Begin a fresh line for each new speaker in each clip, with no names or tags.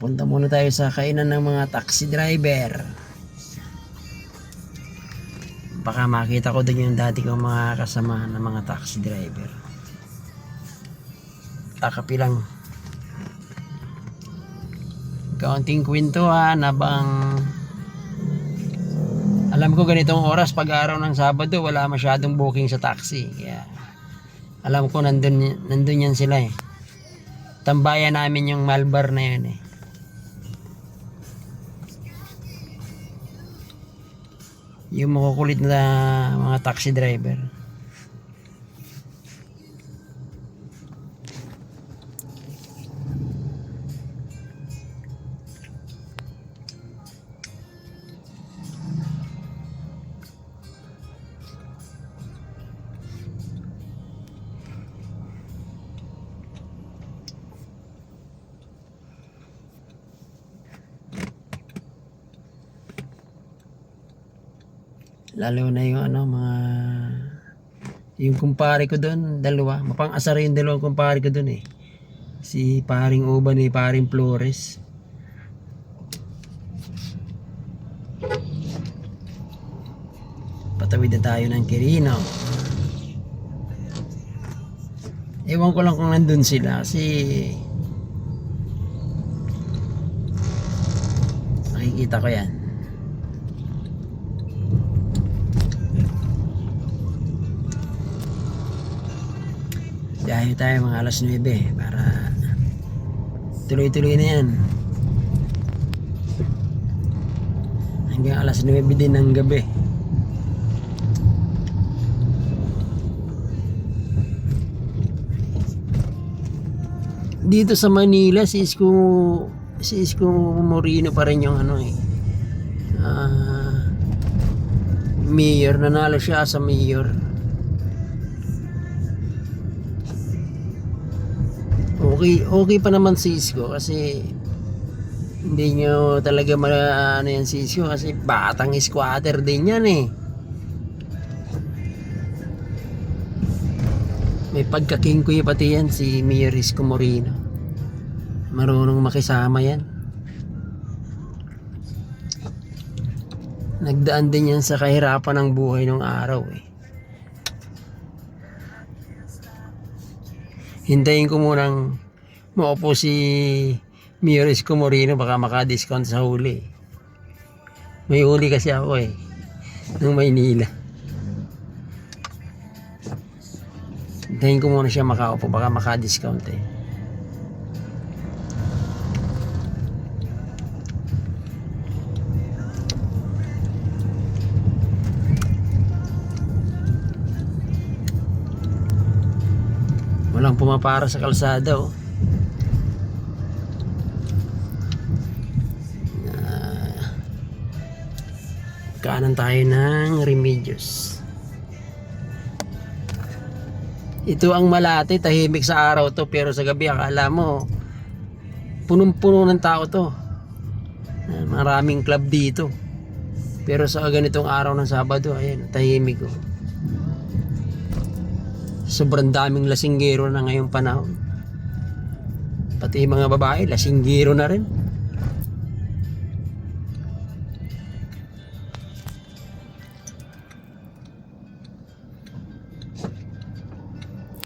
Punta muna tayo sa kainan ng mga taxi driver. Baka makita ko din yung dati kong mga kasama ng mga taxi driver. Kakapi lang. Kaunting kwentuhan habang alam ko ganitong oras pag araw ng Sabado wala masyadong booking sa taxi. Kaya alam ko nandun yan sila eh. Tambayan namin yung Malbar na yun eh. Yung makukulit na mga taxi driver. Lalo na yung yung kumpare ko doon, dalawa, mapang-asar yung dalawang kumpare ko doon eh. Si paring Uban ni paring Flores. Patawid na tayo ng Quirino. Ewan ko lang kung nandun sila kasi nakikita ko yan. Dahil tayo mga alas 9 para tuloy-tuloy na yan hanggang alas 9 din ng gabi. Dito sa Manila si Isko Moreno pa rin yung mayor. Nanalo siya sa mayor. Okay pa naman si Isko kasi hindi nyo talaga yan si Isko kasi batang squatter din yan eh. May pagkakingkoy pati yan si Mayor Isko Moreno. Marunong makisama yan. Nagdaan din yan sa kahirapan ng buhay ng araw eh. Hintayin ko munang maupo si Mayor Isko Moreno baka maka-discount sa huli. May huli kasi ako eh ng Maynila. Hintayin ko muna siya makaupo baka maka-discount eh. Walang pumapara sa kalsada oh. Kanan tayo ng Remedios. Ito ang Malate, tahimik sa araw to pero sa gabi akala mo punong-puno ng tao to. Maraming club dito. Pero sa ganitong araw ng Sabado, ayan, tahimik oh. Sobrang daming lasinggero na ngayong panahon. Pati mga babae, lasinggero na rin.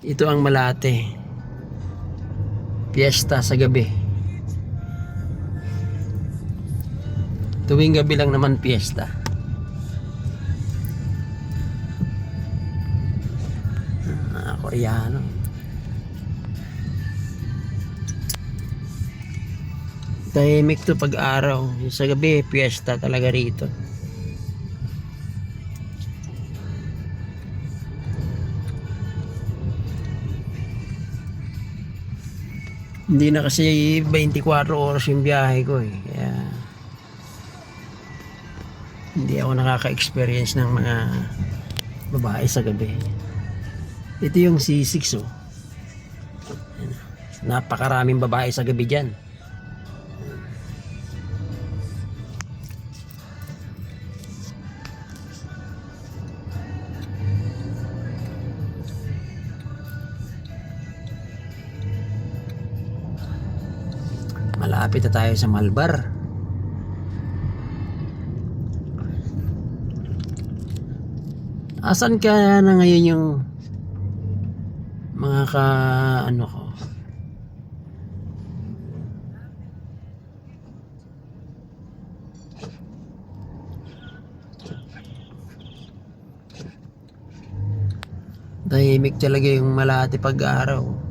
Ito ang Malate. Piyesta sa gabi. Tuwing gabi lang naman piyesta. Koreano. Tahimik to pag araw. Sa gabi, piyesta talaga rito. Hindi na kasi 24 oras yung biyahe ko eh. Kaya hindi ako nakaka-experience ng mga babae sa gabi. Ito yung C6 oh. Napakaraming babae sa gabi dyan. Malapit na tayo sa Malbar. Asan ka na ngayon yung mga ano ko? Tahimik talaga yung Malate pag-araw.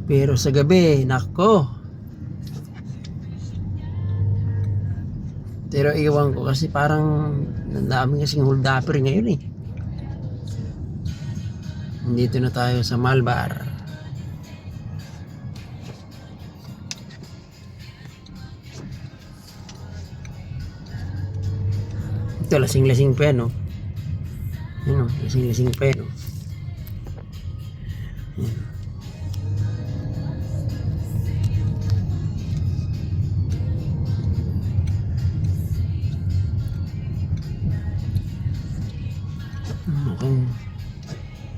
Pero sa gabi, nako. Pero iwan ko kasi parang daming kasing hold-upper ngayon eh. Dito na tayo sa Malbar. Ito, lasing-lasing pa yan, no? Yan, no? Lasing-lasing pa yan, no? Yan.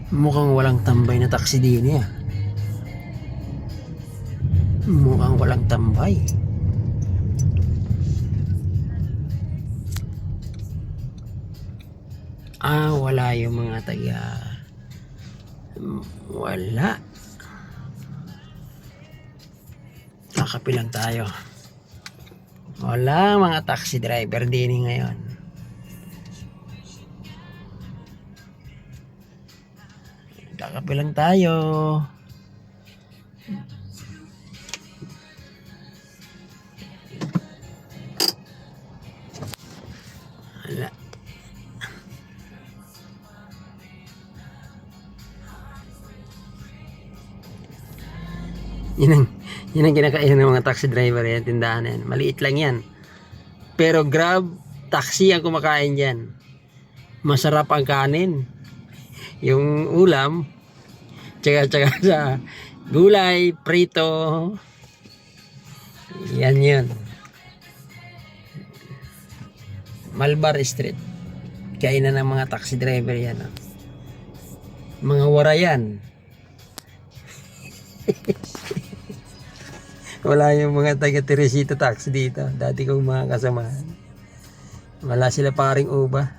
Mukhang walang tambay na taxi din eh. Mukhang walang tambay. Wala yung mga taga. Wala. Kakapilang tayo. Wala mga taxi driver din ngayon. Kakapilang tayo. Wala. Yun ang kinakain ng mga taxi driver yan, tindahan yan. Maliit lang yan. Pero Grab, taxi ang kumakain dyan. Masarap ang kanin. Yung ulam, tsaka sa gulay, prito. Yan yun. Malbar Street. Kainan ng mga taxi driver yan. Mga warayan. Wala yung mga taga Teresita taxi dito. Dati kong mga kasamahan. Wala sila paring uba.